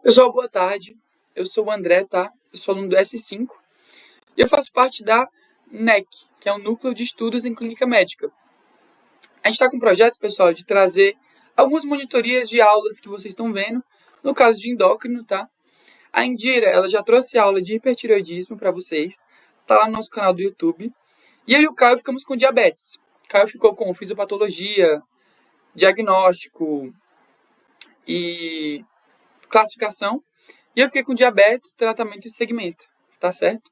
Pessoal, boa tarde. Eu sou o André, tá? Eu sou aluno do S5 e eu faço parte da NEC, que é o Núcleo de Estudos em Clínica Médica. A gente está com um projeto, pessoal, de trazer algumas monitorias de aulas que vocês estão vendo, no caso de endócrino, tá? A Indira, ela já trouxe aula de hipertireoidismo para vocês, tá lá no nosso canal do YouTube. E eu e o Caio ficamos com diabetes. O Caio ficou com fisiopatologia, diagnóstico e classificação. E eu fiquei com diabetes, tratamento e segmento, tá certo?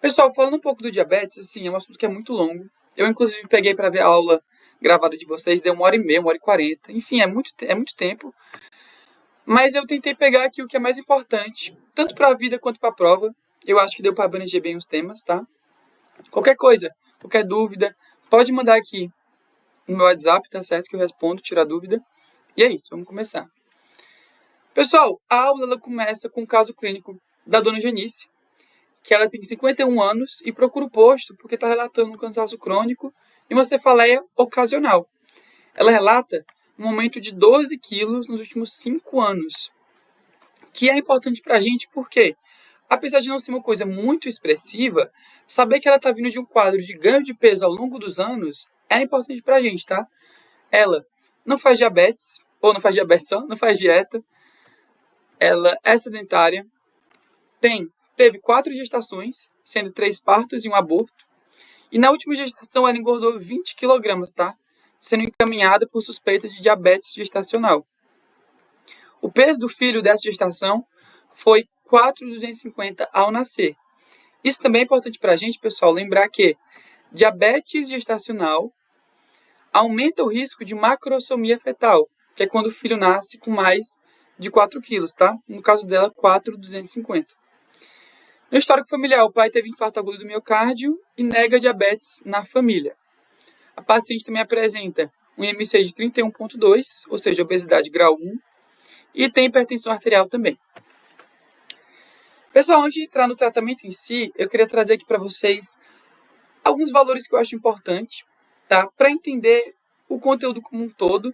Pessoal, falando um pouco do diabetes, assim, é um assunto que é muito longo. Eu, inclusive, peguei para ver a aula gravada de vocês, deu 1h30, 1h40. Enfim, é muito tempo. Mas eu tentei pegar aqui o que é mais importante, tanto para a vida quanto para a prova. Eu acho que deu para abranger bem os temas, tá? Qualquer coisa, qualquer dúvida, pode mandar aqui no meu WhatsApp, tá certo? Que eu respondo, tirar dúvida. E é isso, vamos começar. Pessoal, a aula ela começa com o caso clínico da dona Janice, que ela tem 51 anos e procura o posto porque está relatando um cansaço crônico e uma cefaleia ocasional. Ela relata um aumento de 12 quilos nos últimos 5 anos, que é importante para a gente porque, apesar de não ser uma coisa muito expressiva, saber que ela está vindo de um quadro de ganho de peso ao longo dos anos é importante para a gente, tá? Ela não faz diabetes, ou não faz diabetes só, não faz dieta, ela é sedentária, teve 4 gestações, sendo 3 partos e um aborto. E na última gestação ela engordou 20 kg, tá? Sendo encaminhada por suspeita de diabetes gestacional. O peso do filho dessa gestação foi 4.250 ao nascer. Isso também é importante para a gente, pessoal, lembrar que diabetes gestacional aumenta o risco de macrosomia fetal, que é quando o filho nasce com mais de 4 quilos, tá? No caso dela, 4.250. No histórico familiar, o pai teve infarto agudo do miocárdio e nega diabetes na família. A paciente também apresenta um IMC de 31,2, ou seja, obesidade grau 1, e tem hipertensão arterial também. Pessoal, antes de entrar no tratamento em si, eu queria trazer aqui para vocês alguns valores que eu acho importante, tá? Para entender o conteúdo como um todo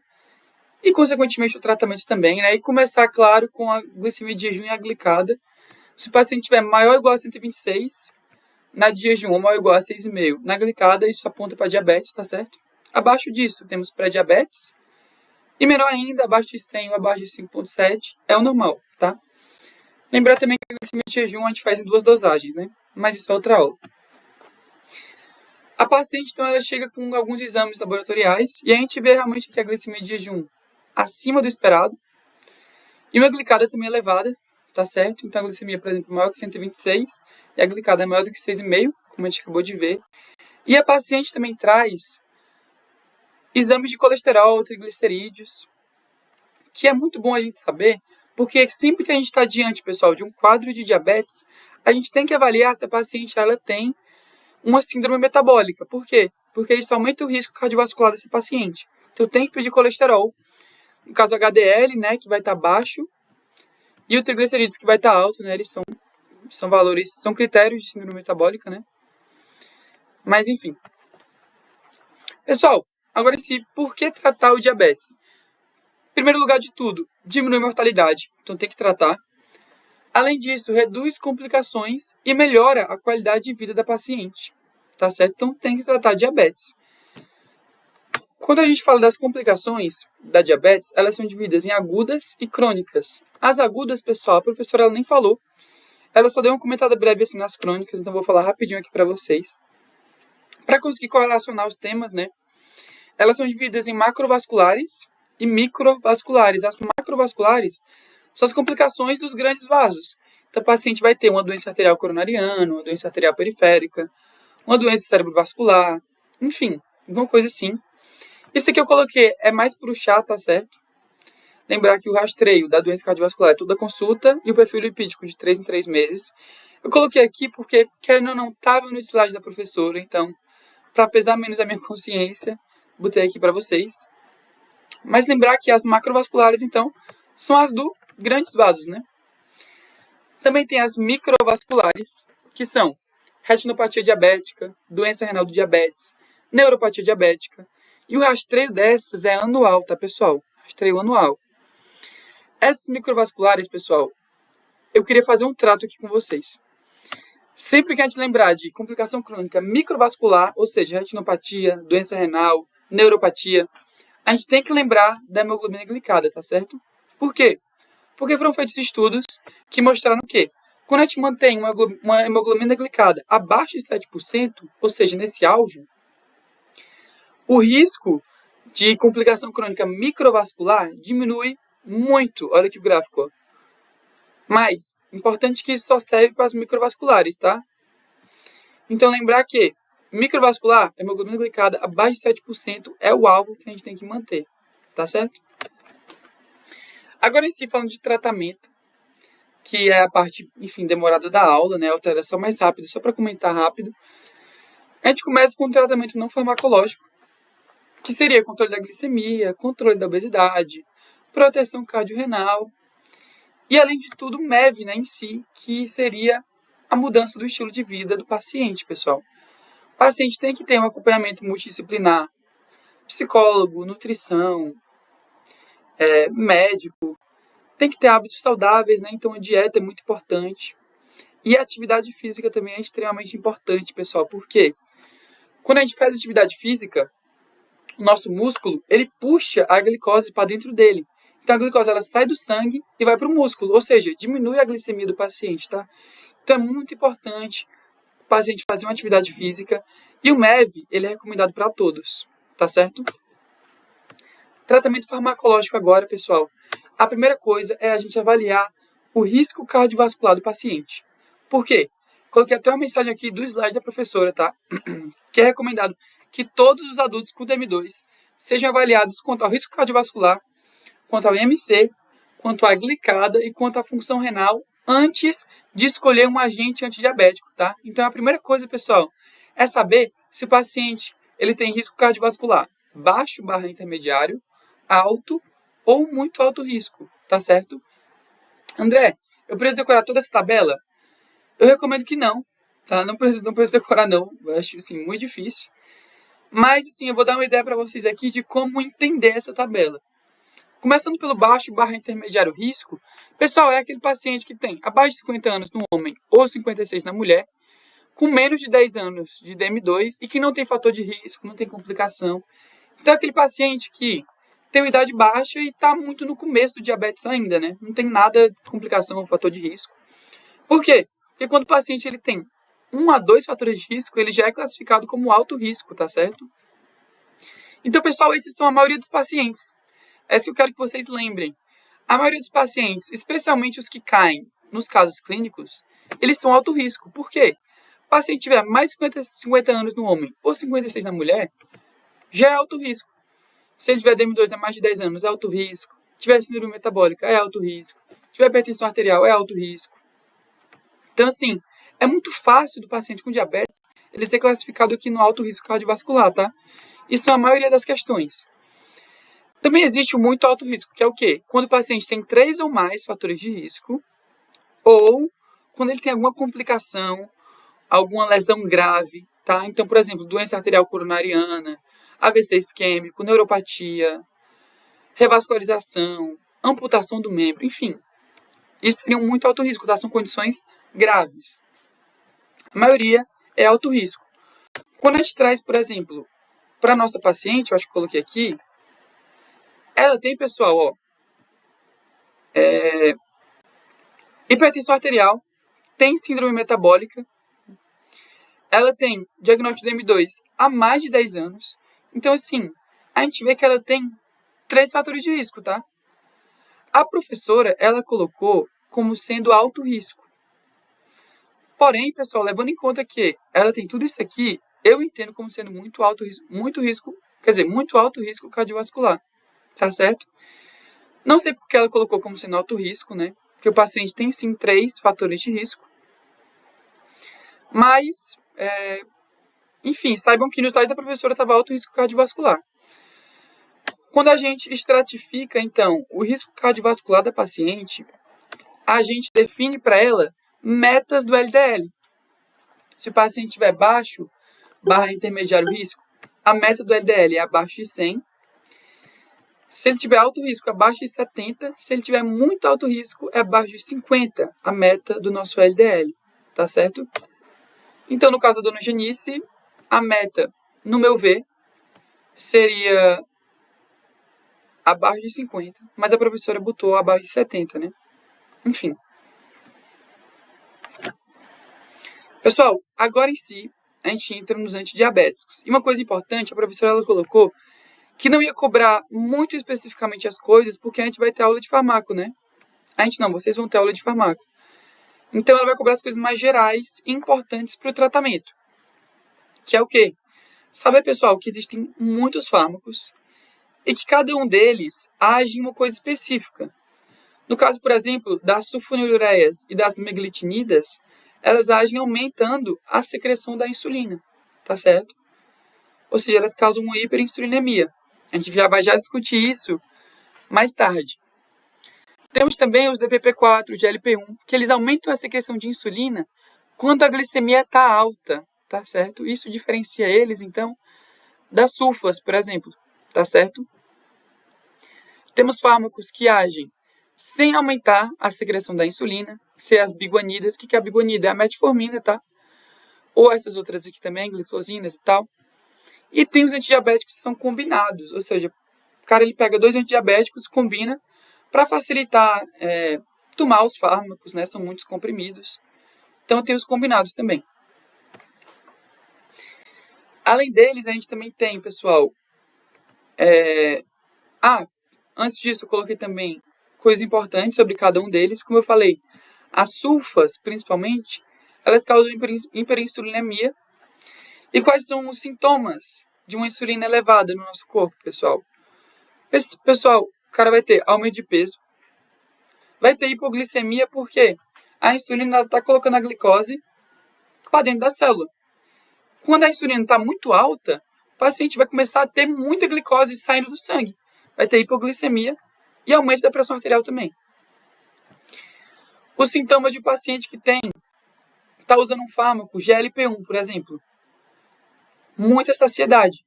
e, consequentemente, o tratamento também, né? E começar, claro, com a glicemia de jejum e a glicada. Se o paciente tiver maior ou igual a 126, na de jejum ou maior ou igual a 6,5, na glicada, isso aponta para diabetes, tá certo? Abaixo disso, temos pré-diabetes. E menor ainda, abaixo de 100 ou abaixo de 5,7, é o normal, tá? Lembrar também que a glicemia de jejum a gente faz em 2 dosagens, né? Mas isso é outra aula. A paciente, então, ela chega com alguns exames laboratoriais e a gente vê realmente que a glicemia de jejum acima do esperado e uma glicada também elevada, tá certo? Então, a glicemia, por exemplo, maior que 126 e a glicada é maior do que 6,5, como a gente acabou de ver. E a paciente também traz exames de colesterol, triglicerídeos, que é muito bom a gente saber, porque sempre que a gente está diante, pessoal, de um quadro de diabetes, a gente tem que avaliar se a paciente ela tem uma síndrome metabólica. Por quê? Porque isso aumenta o risco cardiovascular desse paciente. Então, tem que pedir colesterol. No caso, HDL, né, que vai estar baixo, e o triglicerídeos, que vai estar alto, né, eles são valores, são critérios de síndrome metabólica, né? Mas, enfim. Pessoal, agora em si, por que tratar o diabetes? Em primeiro lugar de tudo, diminui a mortalidade, então tem que tratar. Além disso, reduz complicações e melhora a qualidade de vida da paciente, tá certo? Então tem que tratar diabetes. Quando a gente fala das complicações da diabetes, elas são divididas em agudas e crônicas. As agudas, pessoal, a professora ela nem falou. Ela só deu uma comentada breve assim nas crônicas, então vou falar rapidinho aqui para vocês. Para conseguir correlacionar os temas, né? Elas são divididas em macrovasculares e microvasculares. As macrovasculares são as complicações dos grandes vasos. Então, o paciente vai ter uma doença arterial coronariana, uma doença arterial periférica, uma doença cerebrovascular, enfim, alguma coisa assim. Isso aqui eu coloquei é mais para o chá, tá certo? Lembrar que o rastreio da doença cardiovascular é toda consulta e o perfil lipídico de 3 em 3 meses. Eu coloquei aqui porque, querendo ou não, estava no slide da professora, então, para pesar menos a minha consciência, botei aqui para vocês. Mas lembrar que as macrovasculares, então, são as do grandes vasos, né? Também tem as microvasculares, que são retinopatia diabética, doença renal do diabetes, neuropatia diabética. E o rastreio dessas é anual, tá, pessoal? Rastreio anual. Essas microvasculares, pessoal, eu queria fazer um trato aqui com vocês. Sempre que a gente lembrar de complicação crônica microvascular, ou seja, retinopatia, doença renal, neuropatia, a gente tem que lembrar da hemoglobina glicada, tá certo? Por quê? Porque foram feitos estudos que mostraram que quando a gente mantém uma hemoglobina glicada abaixo de 7%, ou seja, nesse alvo, o risco de complicação crônica microvascular diminui muito. Olha aqui o gráfico. Ó. Mas, importante que isso só serve para as microvasculares, tá? Então, lembrar que microvascular, hemoglobina glicada abaixo de 7% é o alvo que a gente tem que manter, tá certo? Agora, em si, falando de tratamento, que é a parte, enfim, demorada da aula, né? Alteração mais rápida, só para comentar rápido. A gente começa com um tratamento não farmacológico, que seria controle da glicemia, controle da obesidade, proteção cardiorrenal e, além de tudo, MEV, né, em si, que seria a mudança do estilo de vida do paciente, pessoal. O paciente tem que ter um acompanhamento multidisciplinar, psicólogo, nutrição, médico, tem que ter hábitos saudáveis, né? Então a dieta é muito importante. E a atividade física também é extremamente importante, pessoal, porque quando a gente faz atividade física, o nosso músculo, ele puxa a glicose para dentro dele. Então a glicose ela sai do sangue e vai para o músculo, ou seja, diminui a glicemia do paciente, tá? Então é muito importante o paciente fazer uma atividade física e o MEV, ele é recomendado para todos, tá certo? Tratamento farmacológico agora, pessoal. A primeira coisa é a gente avaliar o risco cardiovascular do paciente. Por quê? Coloquei até uma mensagem aqui do slide da professora, tá? Que é recomendado que todos os adultos com DM2 sejam avaliados quanto ao risco cardiovascular, quanto ao IMC, quanto à glicada e quanto à função renal antes de escolher um agente antidiabético, tá? Então a primeira coisa, pessoal, é saber se o paciente ele tem risco cardiovascular baixo/intermediário, alto ou muito alto risco, tá certo? André, eu preciso decorar toda essa tabela? Eu recomendo que não, tá? Não preciso decorar não, eu acho assim muito difícil. Mas assim, eu vou dar uma ideia para vocês aqui de como entender essa tabela. Começando pelo baixo/intermediário risco, pessoal, é aquele paciente que tem abaixo de 50 anos no homem ou 56 na mulher, com menos de 10 anos de DM2 e que não tem fator de risco, não tem complicação. Então, é aquele paciente que tem uma idade baixa e está muito no começo do diabetes ainda, né? Não tem nada de complicação ou fator de risco. Por quê? Porque quando o paciente ele tem 1 a 2 fatores de risco, ele já é classificado como alto risco, tá certo? Então, pessoal, esses são a maioria dos pacientes. É isso que eu quero que vocês lembrem. A maioria dos pacientes, especialmente os que caem nos casos clínicos, eles são alto risco. Por quê? O paciente tiver mais de 50 anos no homem ou 56 na mulher, já é alto risco. Se ele tiver DM2 há mais de 10 anos, é alto risco. Tiver síndrome metabólica, é alto risco. Tiver hipertensão arterial, é alto risco. Então, assim, é muito fácil do paciente com diabetes ele ser classificado aqui no alto risco cardiovascular, tá? Isso é a maioria das questões. Também existe o muito alto risco, que é o quê? Quando o paciente tem 3 ou mais fatores de risco, ou quando ele tem alguma complicação, alguma lesão grave, tá? Então, por exemplo, doença arterial coronariana, AVC isquêmico, neuropatia, revascularização, amputação do membro, enfim. Isso seria um muito alto risco, tá? São condições graves. A maioria é alto risco. Quando a gente traz, por exemplo, para a nossa paciente, eu acho que eu coloquei aqui, ela tem, pessoal, ó, hipertensão arterial, tem síndrome metabólica, ela tem diagnóstico de M2 há mais de 10 anos. Então, assim, a gente vê que ela tem 3 fatores de risco, tá? A professora, ela colocou como sendo alto risco. Porém, pessoal, levando em conta que ela tem tudo isso aqui, eu entendo como sendo muito alto risco, quer dizer, muito alto risco cardiovascular, tá certo? Não sei porque ela colocou como sendo alto risco, né? Porque o paciente tem sim 3 fatores de risco. Mas, enfim, saibam que no slide da professora estava alto risco cardiovascular. Quando a gente estratifica, então, o risco cardiovascular da paciente, a gente define para ela metas do LDL. Se o paciente tiver baixo/intermediário risco, a meta do LDL é abaixo de 100. Se ele tiver alto risco, abaixo de 70. Se ele tiver muito alto risco, é abaixo de 50, a meta do nosso LDL, tá certo? Então, no caso da dona Genice, a meta, no meu ver, seria abaixo de 50, mas a professora botou abaixo de 70, né? Enfim. Pessoal, agora em si, a gente entra nos antidiabéticos. E uma coisa importante, a professora ela colocou que não ia cobrar muito especificamente as coisas, porque a gente vai ter aula de farmaco, né? A gente não, vocês vão ter aula de farmaco. Então, ela vai cobrar as coisas mais gerais e importantes para o tratamento. Que é o quê? Sabe, pessoal, que existem muitos fármacos e que cada um deles age em uma coisa específica. No caso, por exemplo, das sulfonilureias e das meglitinidas, elas agem aumentando a secreção da insulina, tá certo? Ou seja, elas causam uma hiperinsulinemia. A gente já vai discutir isso mais tarde. Temos também os DPP-4, GLP-1, que eles aumentam a secreção de insulina quando a glicemia está alta, tá certo? Isso diferencia eles, então, das sulfas, por exemplo, tá certo? Temos fármacos que agem sem aumentar a secreção da insulina, que são as biguanidas. O que é a biguanida? É a metformina, tá? Ou essas outras aqui também, glifosinas e tal. E tem os antidiabéticos que são combinados, ou seja, o cara ele pega 2 antidiabéticos, combina, para facilitar tomar os fármacos, né? São muitos comprimidos. Então tem os combinados também. Além deles, a gente também tem, pessoal... antes disso eu coloquei também coisas importantes sobre cada um deles. Como eu falei, as sulfas, principalmente, elas causam hiperinsulinemia. E quais são os sintomas de uma insulina elevada no nosso corpo, pessoal? Pessoal, o cara vai ter aumento de peso, vai ter hipoglicemia porque a insulina está colocando a glicose para dentro da célula. Quando a insulina está muito alta, o paciente vai começar a ter muita glicose saindo do sangue. Vai ter hipoglicemia e aumento da pressão arterial também. Os sintomas de um paciente que está usando um fármaco, GLP-1, por exemplo. Muita saciedade.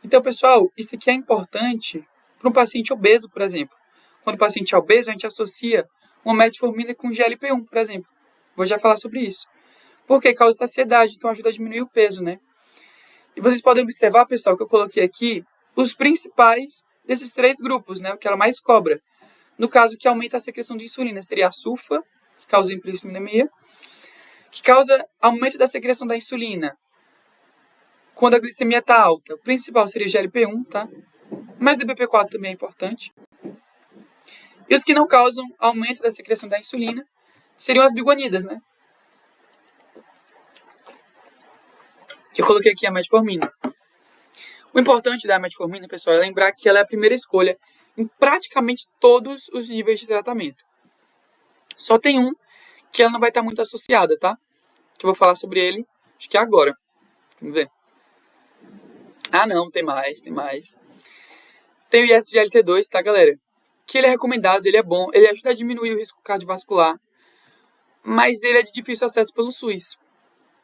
Então, pessoal, isso aqui é importante para um paciente obeso, por exemplo. Quando o paciente é obeso, a gente associa uma metformina com GLP-1, por exemplo. Vou já falar sobre isso. Porque causa saciedade, então ajuda a diminuir o peso, né? E vocês podem observar, pessoal, que eu coloquei aqui os principais desses 3 grupos, né? O que ela mais cobra. No caso, que aumenta a secreção de insulina, seria a sulfa, que causa hiperinsulinemia, que causa aumento da secreção da insulina quando a glicemia está alta. O principal seria o GLP-1, tá? Mas o DPP-4 também é importante. E os que não causam aumento da secreção da insulina seriam as biguanidas, né? Que eu coloquei aqui a metformina. O importante da metformina, pessoal, é lembrar que ela é a primeira escolha em praticamente todos os níveis de tratamento. Só tem um que ela não vai estar muito associada, tá? Que eu vou falar sobre ele, acho que é agora. Vamos ver. Não, tem mais. Tem o ISGLT2, tá, galera? Que ele é recomendado, ele é bom, ele ajuda a diminuir o risco cardiovascular, mas ele é de difícil acesso pelo SUS.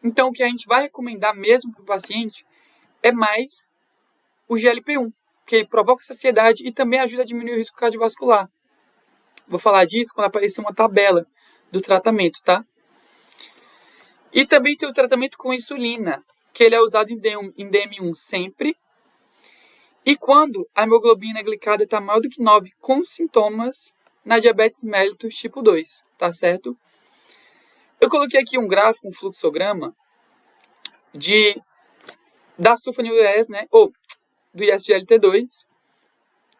Então, o que a gente vai recomendar mesmo para o paciente é mais o GLP-1, que ele provoca saciedade e também ajuda a diminuir o risco cardiovascular. Vou falar disso quando aparecer uma tabela do tratamento, tá? E também tem o tratamento com insulina, que ele é usado em DM1 sempre. E quando a hemoglobina glicada está maior do que 9 com sintomas na diabetes mellitus tipo 2, tá certo? Eu coloquei aqui um gráfico, um fluxograma das sulfonilureias, né? Ou do ISGLT2,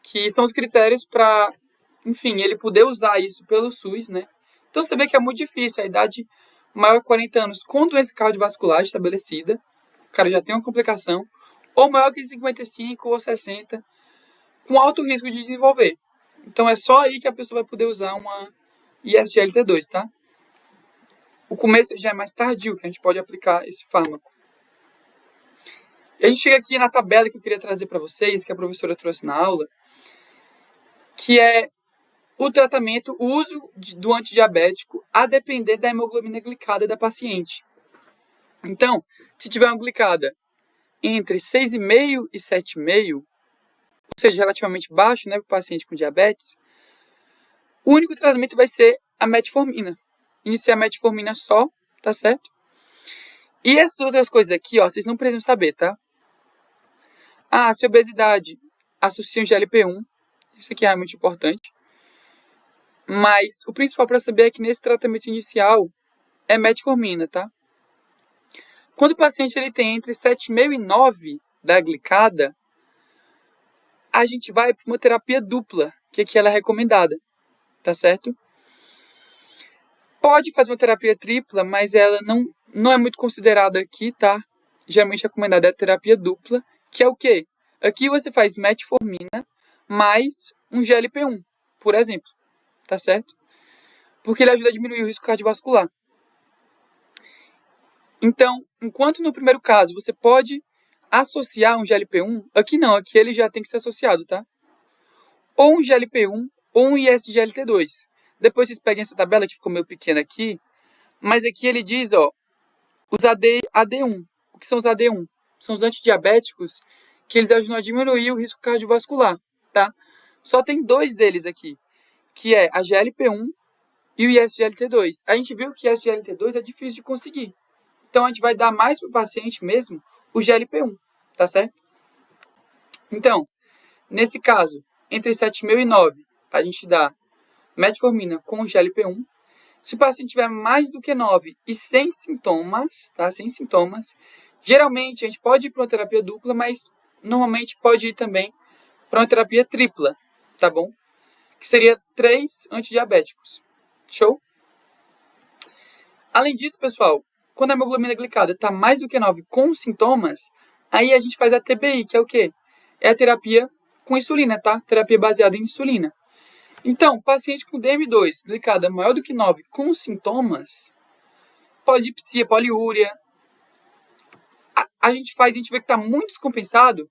que são os critérios para, enfim, ele poder usar isso pelo SUS, né? Então você vê que é muito difícil, a idade maior de 40 anos com doença cardiovascular estabelecida, o cara já tem uma complicação, ou maior que 55 ou 60, com alto risco de desenvolver. Então é só aí que a pessoa vai poder usar uma ISGLT2, tá? O começo já é mais tardio, que a gente pode aplicar esse fármaco. E a gente chega aqui na tabela que eu queria trazer para vocês, que a professora trouxe na aula, que é o tratamento, o uso do antidiabético a depender da hemoglobina glicada da paciente. Então, se tiver uma glicada entre 6,5 e 7,5, ou seja, relativamente baixo, né, para o paciente com diabetes, o único tratamento vai ser a metformina. Iniciar a metformina só, tá certo? E essas outras coisas aqui, ó, vocês não precisam saber, tá? Ah, se a obesidade associa o GLP-1, isso aqui é realmente importante. Mas o principal para saber é que nesse tratamento inicial é metformina, tá? Quando o paciente ele tem entre 7,5 e 9 da glicada, a gente vai para uma terapia dupla, que aqui ela é recomendada, tá certo? Pode fazer uma terapia tripla, mas ela não é muito considerada aqui, tá? Geralmente recomendada é a terapia dupla, que é o quê? Aqui você faz metformina mais um GLP-1, por exemplo, tá certo? Porque ele ajuda a diminuir o risco cardiovascular. Então, enquanto no primeiro caso você pode associar um GLP-1, aqui não, aqui ele já tem que ser associado, tá? Ou um GLP-1 ou um ISGLT2. Depois vocês peguem essa tabela que ficou meio pequena aqui, mas aqui ele diz, ó, os AD1. O que são os AD1? São os antidiabéticos que eles ajudam a diminuir o risco cardiovascular, tá? Só tem 2 deles aqui, que é a GLP-1 e o ISGLT2. A gente viu que o ISGLT2 é difícil de conseguir. Então, a gente vai dar mais para o paciente mesmo o GLP-1, tá certo? Então, nesse caso, entre 7,5 e 9, a gente dá metformina com o GLP-1. Se o paciente tiver mais do que 9 e sem sintomas, tá? Sem sintomas, geralmente a gente pode ir para uma terapia dupla, mas normalmente pode ir também para uma terapia tripla, tá bom? Que seria 3 antidiabéticos. Show? Além disso, pessoal, quando a hemoglobina glicada está mais do que 9 com sintomas, aí a gente faz a TBI, que é o quê? É a terapia com insulina, tá? Terapia baseada em insulina. Então, paciente com DM2, glicada maior do que 9 com sintomas, polidipsia, poliúria, a gente vê que está muito descompensado,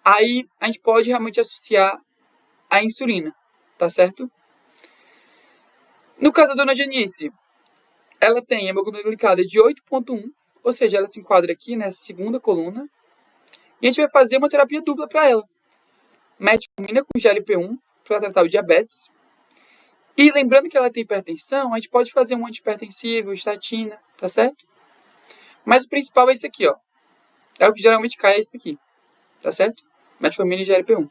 aí a gente pode realmente associar a insulina, tá certo? No caso da dona Janice, ela tem hemoglobina glicada de 8,1, ou seja, ela se enquadra aqui nessa segunda coluna. E a gente vai fazer uma terapia dupla para ela. Metformina com GLP-1 para tratar o diabetes. E lembrando que ela tem hipertensão, a gente pode fazer um antihipertensivo, estatina, tá certo? Mas o principal é esse aqui, ó. É o que geralmente cai, é esse aqui, tá certo? Metformina e GLP-1.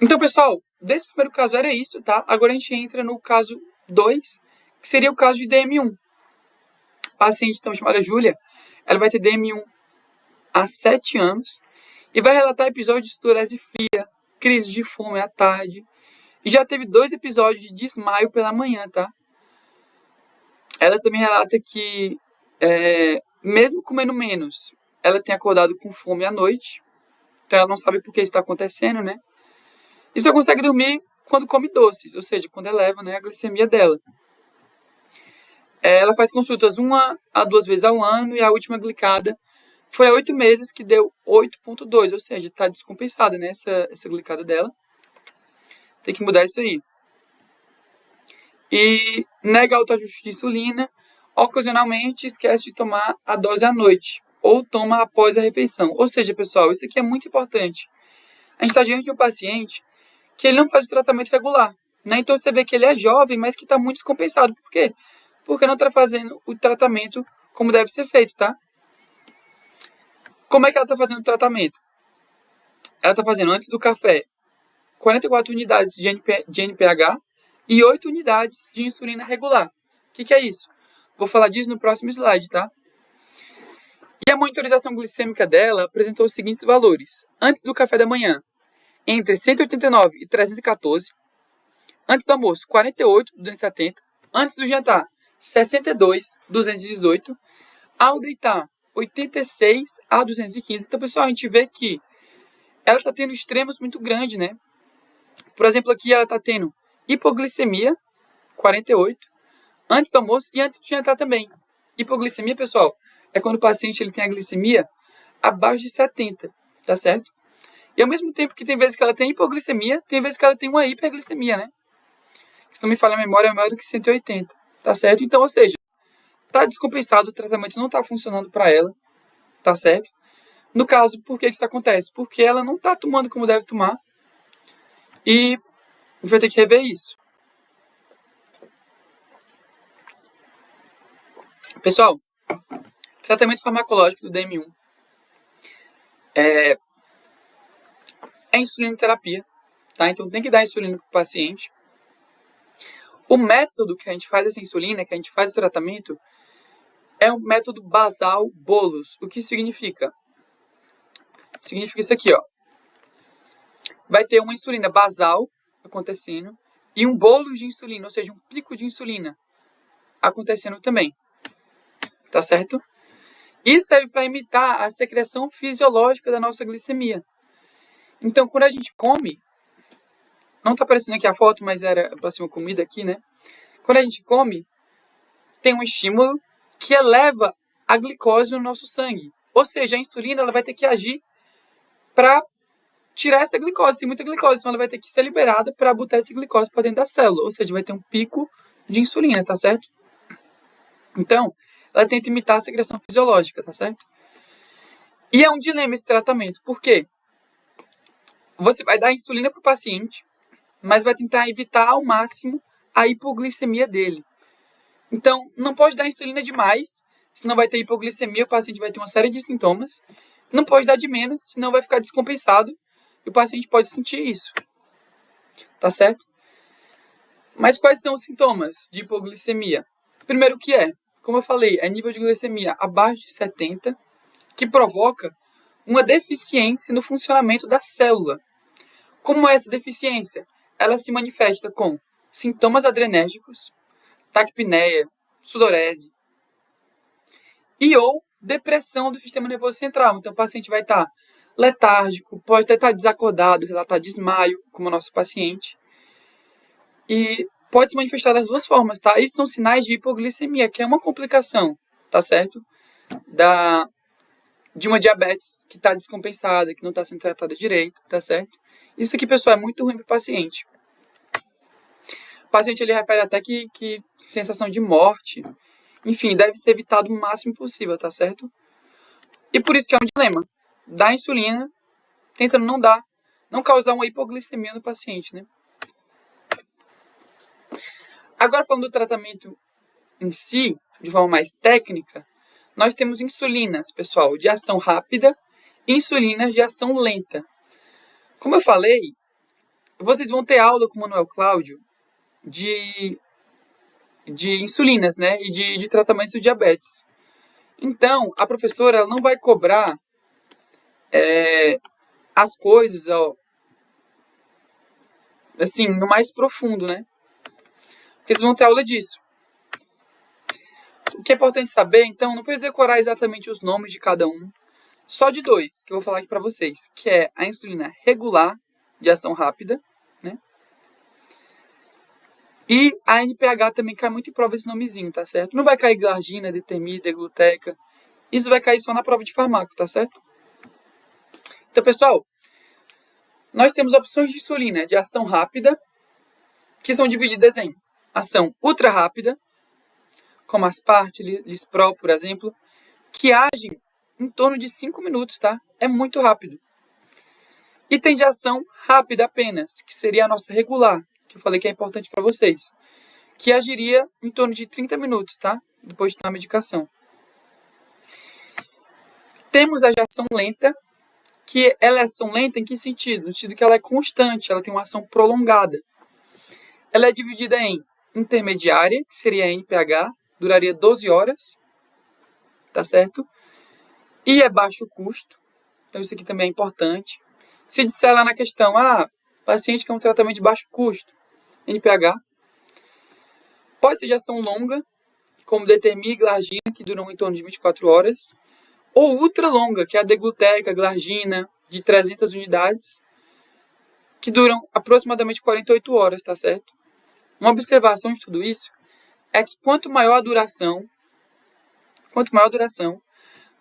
Então, pessoal, desse primeiro caso era isso, tá? Agora a gente entra no caso 2, que seria o caso de DM1. A paciente, então, chamada Júlia, ela vai ter DM1 há 7 anos e vai relatar episódios de sudorese fria, crise de fome à tarde, e já teve 2 episódios de desmaio pela manhã, tá? Ela também relata que, mesmo comendo menos, ela tem acordado com fome à noite, então ela não sabe por que isso está acontecendo, né? E só consegue dormir quando come doces, ou seja, quando eleva, né, a glicemia dela. Ela faz consultas 1 a 2 vezes ao ano e a última glicada foi há 8 meses que deu 8,2, ou seja, está descompensada, né, essa glicada dela. Tem que mudar isso aí. E nega autoajuste de insulina, ocasionalmente esquece de tomar a dose à noite, ou toma após a refeição. Ou seja, pessoal, isso aqui é muito importante. A gente está diante de um paciente que ele não faz o tratamento regular, né? Então você vê que ele é jovem, mas que está muito descompensado. Por quê? Porque não está fazendo o tratamento como deve ser feito, tá? Como é que ela está fazendo o tratamento? Ela está fazendo antes do café 44 unidades de NPH e 8 unidades de insulina regular. O que é isso? Vou falar disso no próximo slide, tá? E a monitorização glicêmica dela apresentou os seguintes valores. Antes do café da manhã, entre 189 e 314. Antes do almoço, 48, 270. Antes do jantar, 62, 218. Ao deitar, 86 a 215. Então, pessoal, a gente vê que ela está tendo extremos muito grandes, né? Por exemplo, aqui ela está tendo hipoglicemia, 48, antes do almoço e antes do jantar também. Hipoglicemia, pessoal, é quando o paciente ele tem a glicemia abaixo de 70, tá certo? E ao mesmo tempo que tem vezes que ela tem hipoglicemia, tem vezes que ela tem uma hiperglicemia, né? Se não me falha a memória, é maior do que 180, tá certo? Então, ou seja, tá descompensado, o tratamento não tá funcionando para ela. tá certo? No caso, por que isso acontece? Porque ela não está tomando como deve tomar e a gente vai ter que rever isso. Pessoal, tratamento farmacológico do DM1 é insulinoterapia, tá? Então tem que dar insulina para o paciente. O método que a gente faz essa insulina, que a gente faz o tratamento, é um método basal bolus. O que isso significa? Significa isso aqui, ó. Vai ter uma insulina basal acontecendo e um bolo de insulina, ou seja, um pico de insulina acontecendo também. Tá certo? Isso serve para imitar a secreção fisiológica da nossa glicemia. Então, quando a gente come, não está aparecendo aqui a foto, mas era a próxima comida aqui, né? Quando a gente come, tem um estímulo que eleva a glicose no nosso sangue. Ou seja, a insulina ela vai ter que agir para tirar essa glicose. Tem muita glicose, então ela vai ter que ser liberada para botar essa glicose para dentro da célula. Ou seja, vai ter um pico de insulina, tá certo? Então, ela tenta imitar a secreção fisiológica, tá certo? E é um dilema esse tratamento. Por quê? Você vai dar insulina para o paciente, mas vai tentar evitar ao máximo a hipoglicemia dele. Então, não pode dar insulina demais, senão vai ter hipoglicemia, o paciente vai ter uma série de sintomas. Não pode dar de menos, senão vai ficar descompensado e o paciente pode sentir isso. Tá certo? Mas quais são os sintomas de hipoglicemia? Primeiro que é, como eu falei, é nível de glicemia abaixo de 70, que provoca uma deficiência no funcionamento da célula. Como é essa deficiência? Ela se manifesta com sintomas adrenérgicos, taquipneia, sudorese e ou depressão do sistema nervoso central. Então, o paciente vai estar letárgico, pode até estar desacordado, relatar desmaio, como o nosso paciente. E pode se manifestar das duas formas, tá? Isso são sinais de hipoglicemia, que é uma complicação, tá certo? De uma diabetes que está descompensada, que não está sendo tratada direito, tá certo? Isso aqui, pessoal, é muito ruim para o paciente. O paciente ele refere até que sensação de morte, enfim, deve ser evitado o máximo possível, tá certo? E por isso que é um dilema. Dar insulina, tentando não causar uma hipoglicemia no paciente, né? Agora, falando do tratamento em si, de forma mais técnica, nós temos insulinas, pessoal, de ação rápida e insulinas de ação lenta. Como eu falei, vocês vão ter aula com o Manuel Cláudio de insulinas, né? E de tratamentos de diabetes. Então, a professora ela não vai cobrar as coisas, ó, assim, no mais profundo, né? Porque vocês vão ter aula disso. O que é importante saber, então, não precisa decorar exatamente os nomes de cada um. Só de dois, que eu vou falar aqui para vocês. Que é a insulina regular, de ação rápida, né? E a NPH também cai muito em prova esse nomezinho, tá certo? Não vai cair glargina, determina, degluteica. Isso vai cair só na prova de farmaco, tá certo? Então, pessoal, nós temos opções de insulina de ação rápida, que são divididas em ação ultra rápida, como Aspart, Lispro, por exemplo, que agem em torno de 5 minutos, tá? É muito rápido. E tem de ação rápida apenas, que seria a nossa regular, que eu falei que é importante para vocês, que agiria em torno de 30 minutos, tá? Depois de tomar a medicação. Temos a de ação lenta, que ela é ação lenta em que sentido? No sentido que ela é constante, ela tem uma ação prolongada. Ela é dividida em intermediária, que seria a NPH, duraria 12 horas, tá certo? E é baixo custo, então isso aqui também é importante. Se disser lá na questão, paciente que é um tratamento de baixo custo, NPH, pode ser de ação longa, como Determina e Glargina, que duram em torno de 24 horas, ou ultra longa, que é a degluteica, Glargina, de 300 unidades, que duram aproximadamente 48 horas, tá certo? Uma observação de tudo isso é que quanto maior a duração,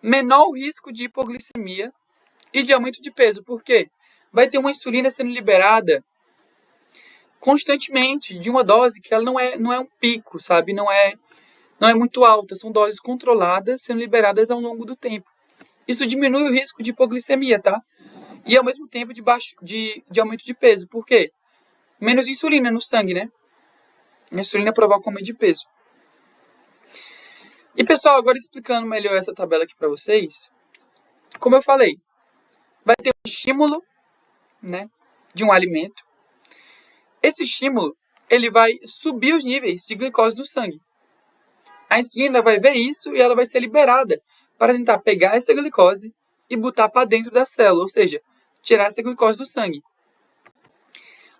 menor o risco de hipoglicemia e de aumento de peso. Por quê? Vai ter uma insulina sendo liberada constantemente de uma dose que ela não é um pico, sabe? Não é muito alta, são doses controladas sendo liberadas ao longo do tempo. isso diminui o risco de hipoglicemia, tá? E ao mesmo tempo de aumento de peso. Por quê? Menos insulina no sangue, né? A insulina provoca aumento de peso. E pessoal, agora explicando melhor essa tabela aqui para vocês, como eu falei, vai ter um estímulo, né, de um alimento. Esse estímulo, ele vai subir os níveis de glicose no sangue. A insulina vai ver isso e ela vai ser liberada para tentar pegar essa glicose e botar para dentro da célula, ou seja, tirar essa glicose do sangue.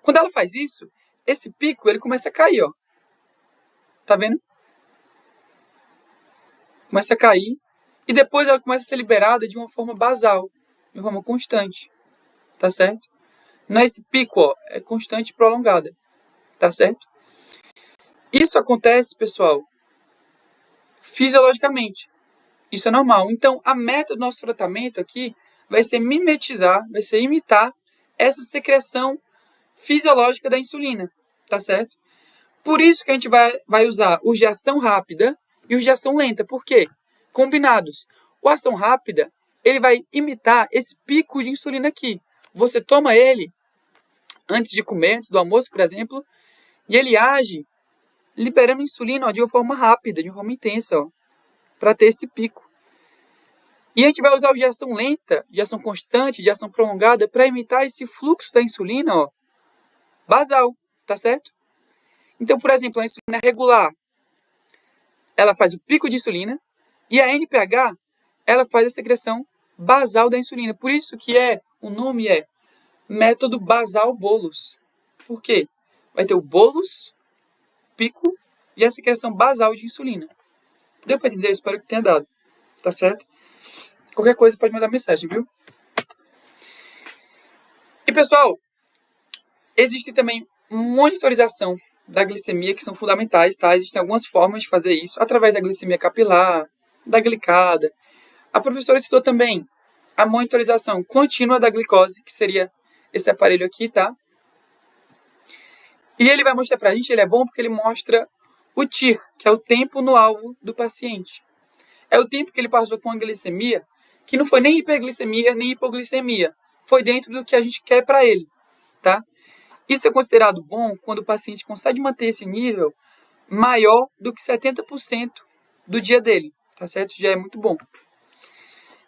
Quando ela faz isso, esse pico ele começa a cair, ó. Tá vendo? Começa a cair e depois ela começa a ser liberada de uma forma basal, de uma forma constante. Tá certo? Não é esse pico, ó, é constante e prolongada. Tá certo? Isso acontece, pessoal, fisiologicamente. Isso é normal. Então, a meta do nosso tratamento aqui vai ser mimetizar, vai ser imitar essa secreção fisiológica da insulina. Tá certo? Por isso que a gente vai usar os de ação rápida e os de ação lenta. Por quê? Combinados. O ação rápida, ele vai imitar esse pico de insulina aqui. Você toma ele antes de comer, antes do almoço, por exemplo, e ele age liberando insulina, ó, de uma forma rápida, de uma forma intensa, para ter esse pico. E a gente vai usar os de ação lenta, de ação constante, de ação prolongada, para imitar esse fluxo da insulina, ó, basal, tá certo? Então, por exemplo, a insulina regular, ela faz o pico de insulina, e a NPH, ela faz a secreção basal da insulina. Por isso que o nome é método basal-Bolus. Por quê? Vai ter o bolus, pico e a secreção basal de insulina. Deu para entender? Eu espero que tenha dado. Tá certo? Qualquer coisa pode mandar mensagem, viu? E pessoal, existe também monitorização da glicemia que são fundamentais, tá? Existem algumas formas de fazer isso, através da glicemia capilar, da glicada. A professora citou também a monitorização contínua da glicose, que seria esse aparelho aqui, tá? E ele vai mostrar pra gente, ele é bom porque ele mostra o TIR, que é o tempo no alvo do paciente. É o tempo que ele passou com a glicemia, que não foi nem hiperglicemia, nem hipoglicemia. Foi dentro do que a gente quer para ele, tá? Isso é considerado bom quando o paciente consegue manter esse nível maior do que 70% do dia dele, tá certo? Já é muito bom.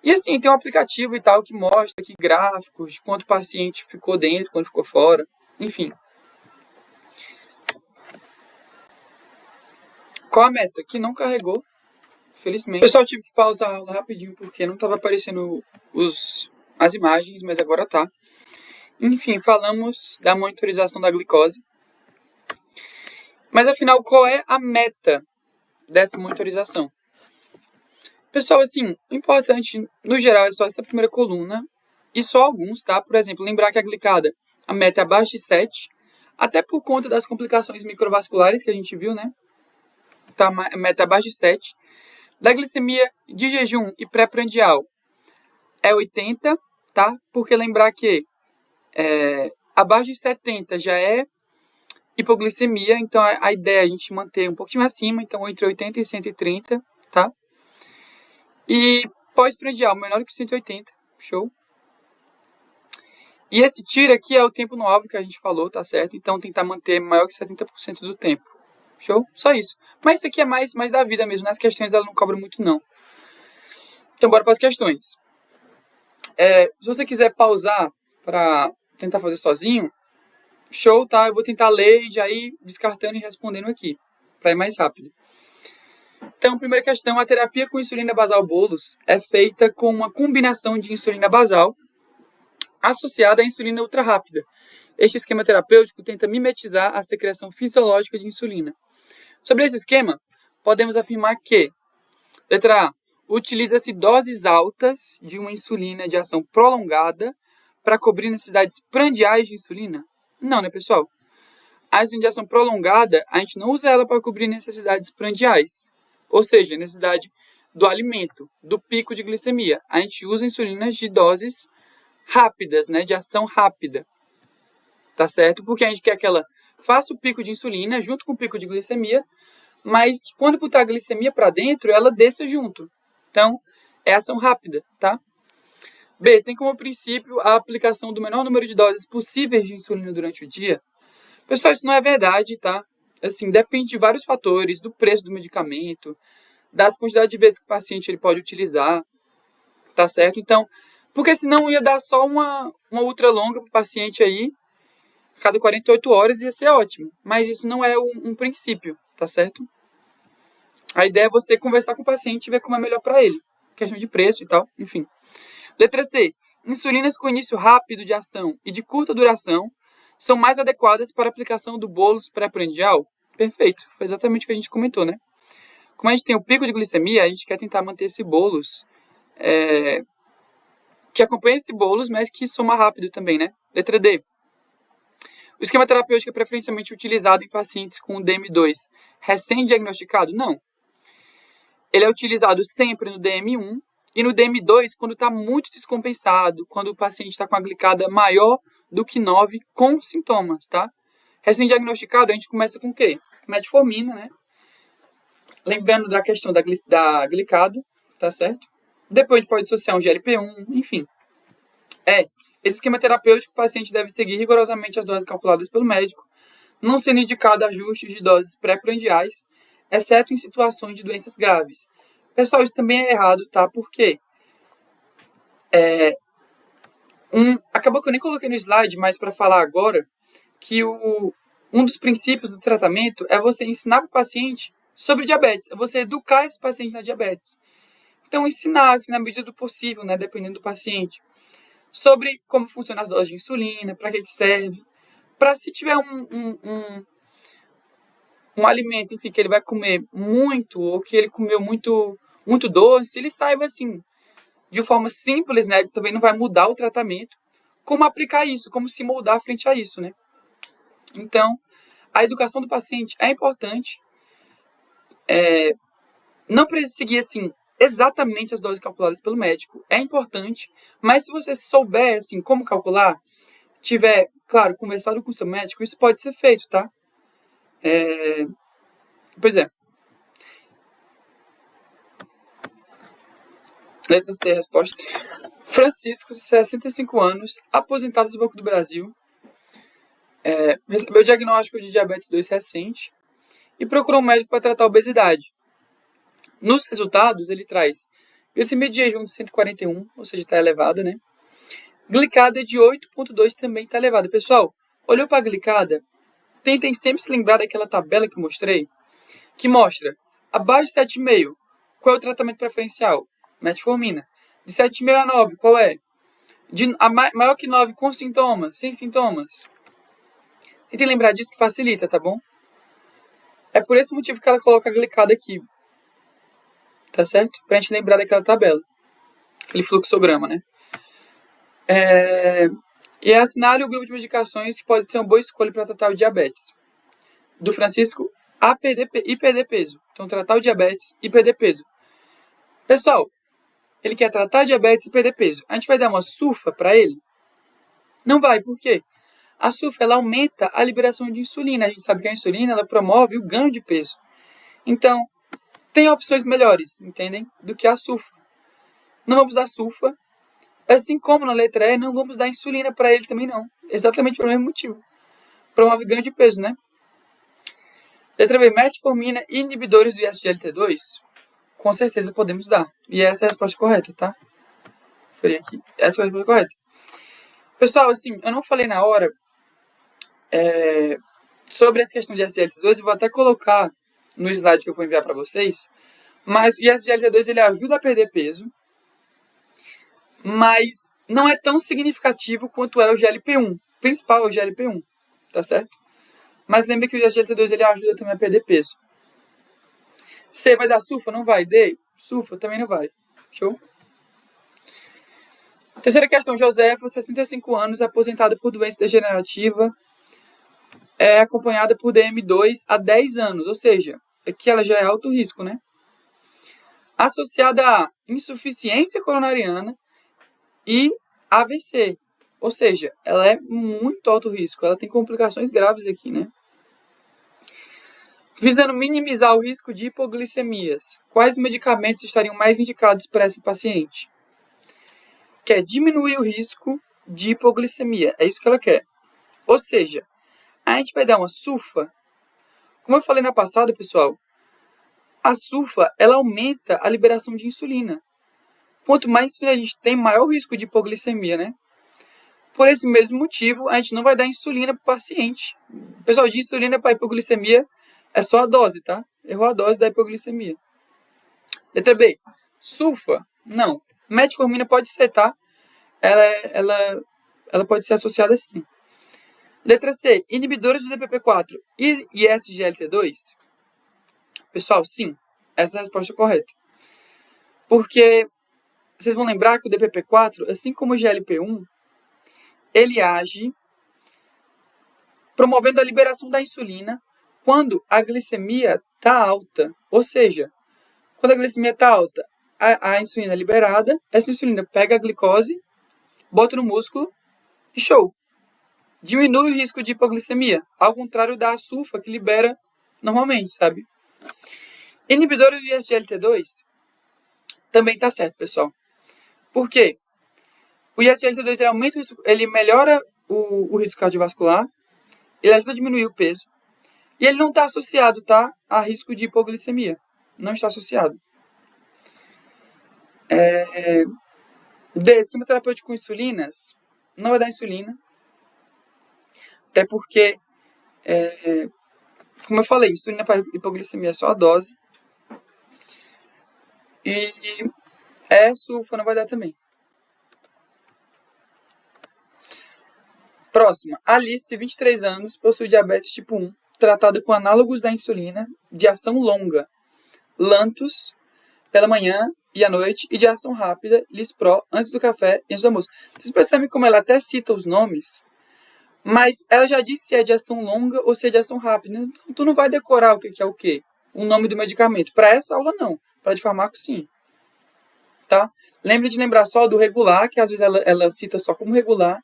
E assim, tem um aplicativo e tal que mostra aqui gráficos de quanto o paciente ficou dentro, quanto ficou fora, enfim. Qual a meta? Que não carregou, felizmente. Pessoal, tive que pausar a aula rapidinho porque não estava aparecendo as imagens, mas agora tá. Enfim, falamos da monitorização da glicose. Mas afinal, qual é a meta dessa monitorização? Pessoal, assim, o importante, no geral, é só essa primeira coluna e só alguns, tá? Por exemplo, lembrar que a glicada, a meta é abaixo de 7, até por conta das complicações microvasculares que a gente viu, né? Tá, a meta é abaixo de 7. Da glicemia de jejum e pré-prandial é 80, tá? Porque lembrar que abaixo de 70 já é hipoglicemia, então a ideia é a gente manter um pouquinho acima, então entre 80 e 130, tá? E pós-prandial, menor do que 180, show? E esse TIR aqui é o tempo no alvo que a gente falou, tá certo? Então tentar manter maior que 70% do tempo, show? Só isso. Mas isso aqui é mais da vida mesmo, nas questões ela não cobra muito não. Então bora para as questões. Se você quiser pausar para tentar fazer sozinho, show, tá? Eu vou tentar ler e já ir descartando e respondendo aqui, para ir mais rápido. Então, primeira questão, a terapia com insulina basal bolus é feita com uma combinação de insulina basal associada à insulina ultra rápida. Este esquema terapêutico tenta mimetizar a secreção fisiológica de insulina. Sobre esse esquema, podemos afirmar que, letra A, utiliza-se doses altas de uma insulina de ação prolongada para cobrir necessidades prandiais de insulina? Não, né, pessoal? A insulina de ação prolongada, a gente não usa ela para cobrir necessidades prandiais, ou seja, necessidade do alimento, do pico de glicemia. A gente usa insulinas de doses rápidas, né, de ação rápida, tá certo? Porque a gente quer que ela faça o pico de insulina junto com o pico de glicemia, mas que quando botar a glicemia para dentro, ela desça junto. Então, é ação rápida, tá? B. Tem como princípio a aplicação do menor número de doses possíveis de insulina durante o dia. Pessoal, isso não é verdade, tá? Assim, depende de vários fatores, do preço do medicamento, das quantidades de vezes que o paciente ele pode utilizar, tá certo? Então, porque senão ia dar só uma ultra longa para o paciente aí, a cada 48 horas ia ser ótimo. Mas isso não é um princípio, tá certo? A ideia é você conversar com o paciente e ver como é melhor para ele. Questão de preço e tal, enfim. Letra C. Insulinas com início rápido de ação e de curta duração são mais adequadas para a aplicação do bolus pré-prandial? Perfeito, foi exatamente o que a gente comentou, né? Como a gente tem o pico de glicemia, a gente quer tentar manter esse bolus que acompanha esse bolus, mas que soma rápido também, né? Letra D. O esquema terapêutico é preferencialmente utilizado em pacientes com DM2 recém-diagnosticado? Não. Ele é utilizado sempre no DM1 e no DM2 quando está muito descompensado, quando o paciente está com a glicada maior do que 9 com sintomas, tá? Recém-diagnosticado, a gente começa com o quê? Metformina, né? Lembrando da questão da glicada, tá certo? Depois a gente pode associar um GLP-1, enfim. Esse esquema terapêutico, o paciente deve seguir rigorosamente as doses calculadas pelo médico, não sendo indicado ajustes de doses pré-prandiais, exceto em situações de doenças graves. Pessoal, isso também é errado, tá? Por quê? Acabou que eu nem coloquei no slide, mas para falar agora, que um dos princípios do tratamento é você ensinar para o paciente sobre diabetes, é você educar esse paciente na diabetes. Então, ensinar, assim, na medida do possível, né, dependendo do paciente, sobre como funcionam as doses de insulina, para que serve, para se tiver um alimento, enfim, que ele vai comer muito, ou que ele comeu muito doce, ele saiba, assim, de forma simples, né, ele também não vai mudar o tratamento, como aplicar isso, como se moldar frente a isso, né. Então, a educação do paciente é importante, não precisa seguir, assim, exatamente as doses calculadas pelo médico, é importante, mas se você souber, assim, como calcular, tiver, claro, conversado com o seu médico, isso pode ser feito, tá? Pois é. Letra C, resposta. Francisco, 65 anos, aposentado do Banco do Brasil, recebeu diagnóstico de diabetes 2 recente e procurou um médico para tratar a obesidade. Nos resultados, ele traz glicemia de jejum de 141, ou seja, está elevada, né? Glicada de 8,2 também está elevada. Pessoal, olhou para a glicada? Tentem sempre se lembrar daquela tabela que eu mostrei, que mostra abaixo de 7,5, qual é o tratamento preferencial? Metformina. De 7,5 a 9, qual é? Maior que 9 com sintomas, sem sintomas. Tentem lembrar disso que facilita, tá bom? É por esse motivo que ela coloca a glicada aqui. Tá certo? Pra gente lembrar daquela tabela. Aquele fluxograma, né? E assinale o grupo de medicações que pode ser uma boa escolha para tratar o diabetes. Do Francisco, e perder peso. Então, tratar o diabetes e perder peso. Pessoal, ele quer tratar diabetes e perder peso. A gente vai dar uma sulfa para ele? Não vai, por quê? A sulfa, ela aumenta a liberação de insulina. A gente sabe que a insulina, ela promove o ganho de peso. Então, tem opções melhores, entendem? Do que a sulfa. Não vamos dar sulfa. Assim como na letra E, não vamos dar insulina para ele também não. Exatamente pelo mesmo motivo. Promove ganho de peso, né? Letra B, metformina e inibidores do SGLT2? Com certeza podemos dar. E essa é a resposta correta, tá? Falei aqui. Essa foi a resposta correta. Pessoal, assim, eu não falei na hora sobre essa questão de SGLT2, eu vou até colocar no slide que eu vou enviar para vocês, mas o SGLT2 ele ajuda a perder peso, mas não é tão significativo quanto é o GLP-1. O principal é o GLP-1, tá certo? Mas lembre que o SGLT2 ele ajuda também a perder peso. C vai dar sulfa? Não vai. D, sulfa? Também não vai. Show? Terceira questão, Josefa, 75 anos, aposentada por doença degenerativa, é acompanhada por DM2 há 10 anos, ou seja, aqui ela já é alto risco, né? Associada a insuficiência coronariana e AVC, ou seja, ela é muito alto risco, ela tem complicações graves aqui, né? Visando minimizar o risco de hipoglicemias, quais medicamentos estariam mais indicados para essa paciente? quer diminuir o risco de hipoglicemia. É isso que ela quer. Ou seja, a gente vai dar uma sulfa. Como eu falei na passada, pessoal, a sulfa, ela aumenta a liberação de insulina. Quanto mais insulina a gente tem, maior o risco de hipoglicemia, né? Por esse mesmo motivo, a gente não vai dar insulina para o paciente. Pessoal, de insulina para hipoglicemia é só a dose, tá? Errou a dose da hipoglicemia. Letra B. Sulfa? Não. Metformina pode ser, tá? Ela pode ser associada sim. Letra C. Inibidores do DPP-4 e SGLT2? Pessoal, sim. Essa é a resposta correta. Porque vocês vão lembrar que o DPP-4, assim como o GLP-1, ele age promovendo a liberação da insulina quando a glicemia está alta. Ou seja, quando a glicemia está alta, a insulina é liberada, essa insulina pega a glicose, bota no músculo e show. Diminui o risco de hipoglicemia, ao contrário da sulfa que libera normalmente, sabe? Inibidores do SGLT2 também está certo, pessoal. Por quê? O SGLT2 ele melhora o risco cardiovascular, ele ajuda a diminuir o peso, e ele não está associado, tá, a risco de hipoglicemia. Não está associado. Esquema terapêutico com insulinas, não vai dar insulina, até porque, como eu falei, insulina para hipoglicemia é só a dose, e sulfa não vai dar também. Próxima, Alice, 23 anos, possui diabetes tipo 1, tratada com análogos da insulina, de ação longa, Lantus, pela manhã e à noite, e de ação rápida, Lispro, antes do café e antes do almoço. Vocês percebem como ela até cita os nomes, mas ela já disse se é de ação longa ou se é de ação rápida. Então, tu não vai decorar o que é o quê? O nome do medicamento. Para essa aula, não. Para de farmaco, sim. Tá? Lembre de lembrar só do regular, que às vezes ela cita só como regular,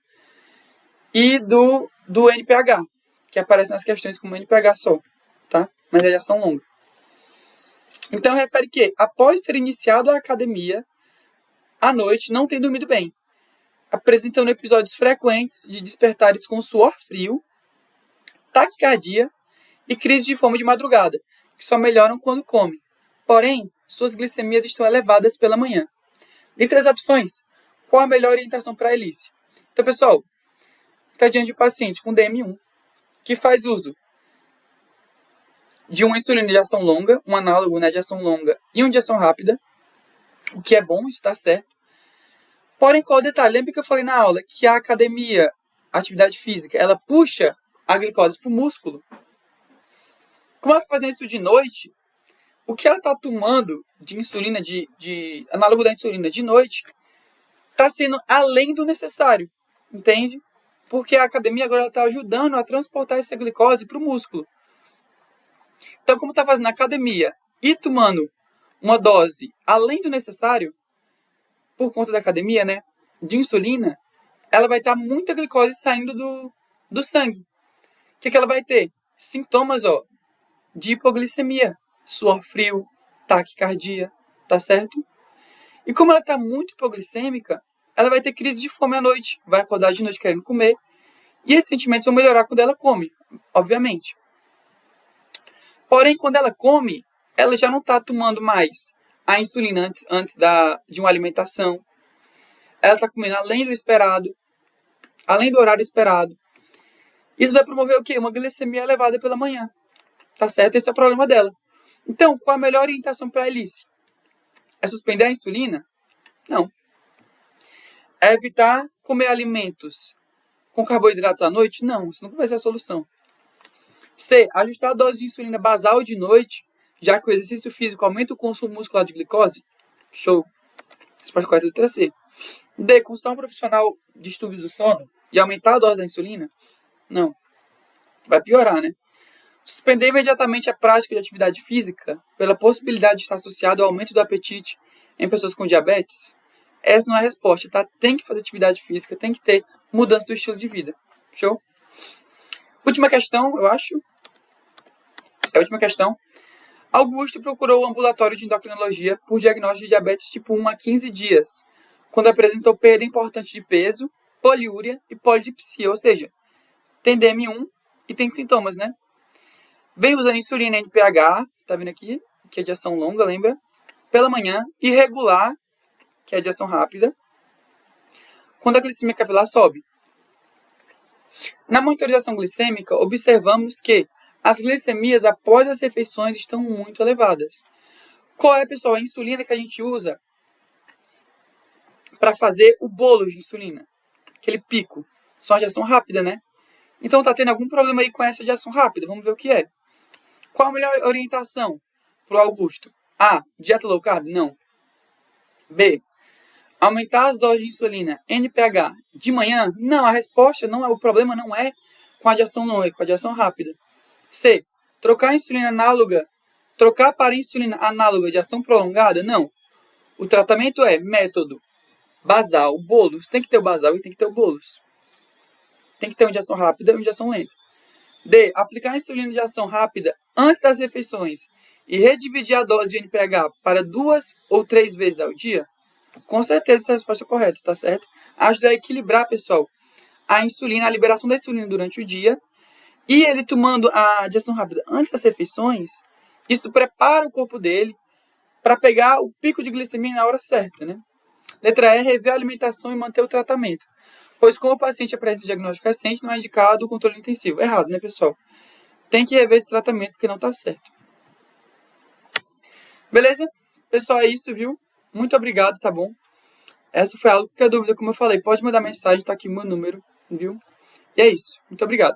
e do NPH, que aparece nas questões como NPH só, tá? Mas é de ação longa. Então, refere que, após ter iniciado a academia, à noite não tem dormido bem, apresentando episódios frequentes de despertares com suor frio, taquicardia e crise de fome de madrugada, que só melhoram quando come. Porém, suas glicemias estão elevadas pela manhã. Entre as opções, qual a melhor orientação para a Alice? Então, pessoal, está diante de um paciente com DM1, que faz uso de uma insulina de ação longa, um análogo, né, de ação longa e um de ação rápida, o que é bom, isso está certo. Porém, qual o detalhe? Lembra que eu falei na aula que a academia, a atividade física, ela puxa a glicose para o músculo? Como ela está fazendo isso de noite, o que ela está tomando de insulina, de análogo da insulina de noite, está sendo além do necessário, entende? Porque a academia agora está ajudando a transportar essa glicose para o músculo. Então, como está fazendo academia e tomando uma dose além do necessário, por conta da academia, né, de insulina, ela vai estar muita glicose saindo do sangue. O que ela vai ter? Sintomas, de hipoglicemia, suor frio, taquicardia, tá certo? E como ela está muito hipoglicêmica, ela vai ter crise de fome à noite, vai acordar de noite querendo comer, e esses sentimentos vão melhorar quando ela come, obviamente. Porém, quando ela come, ela já não está tomando mais a insulina antes de uma alimentação. Ela está comendo além do esperado, além do horário esperado. Isso vai promover o quê? Uma glicemia elevada pela manhã. Tá certo? Esse é o problema dela. Então, qual a melhor orientação para a Alice? É suspender a insulina? Não. É evitar comer alimentos com carboidratos à noite? Não, isso nunca vai ser a solução. C. Ajustar a dose de insulina basal de noite, já que o exercício físico aumenta o consumo muscular de glicose? Show. Resposta correta é a letra C. D. Consultar um profissional de distúrbios do sono e aumentar a dose da insulina? Não. Vai piorar, né? Suspender imediatamente a prática de atividade física pela possibilidade de estar associado ao aumento do apetite em pessoas com diabetes? Essa não é a resposta, tá? Tem que fazer atividade física, tem que ter mudança do estilo de vida. Show? Última questão, eu acho. É a última questão. Augusto procurou o ambulatório de endocrinologia por diagnóstico de diabetes tipo 1 há 15 dias. quando apresentou perda importante de peso, poliúria e polidipsia, ou seja, tem DM1 e tem sintomas, né? Vem usando insulina NPH, tá vendo aqui, que é de ação longa, lembra? Pela manhã, irregular, que é de ação rápida, quando a glicemia capilar sobe. Na monitorização glicêmica, observamos que as glicemias após as refeições estão muito elevadas. Qual é, pessoal, a insulina que a gente usa para fazer o bolo de insulina? Aquele pico. Só de ação rápida, né? Então tá tendo algum problema aí com essa de ação rápida. Vamos ver o que é. Qual a melhor orientação para o Augusto? A. Dieta low carb? Não. B. Aumentar as doses de insulina NPH de manhã? Não, a resposta não é, o problema não é com a de ação longa, é com a de ação rápida. C. Trocar para insulina análoga de ação prolongada? Não. O tratamento é método basal, bolos. Tem que ter o basal e tem que ter o bolos. Tem que ter um de ação rápida e um de ação lenta. D. Aplicar insulina de ação rápida antes das refeições e redividir a dose de NPH para 2 ou 3 vezes ao dia? Com certeza essa é a resposta correta, tá certo? Ajuda a equilibrar, pessoal, a insulina, a liberação da insulina durante o dia. E ele tomando a de ação rápida antes das refeições, isso prepara o corpo dele para pegar o pico de glicemia na hora certa, né? Letra E, rever a alimentação e manter o tratamento. Pois como o paciente apresenta diagnóstico recente, não é indicado o controle intensivo. Errado, né, pessoal? Tem que rever esse tratamento porque não está certo. Beleza? Pessoal, é isso, viu? Muito obrigado, tá bom? Essa foi algo que é dúvida, como eu falei. Pode mandar mensagem, tá aqui o meu número, viu? E é isso. Muito obrigado.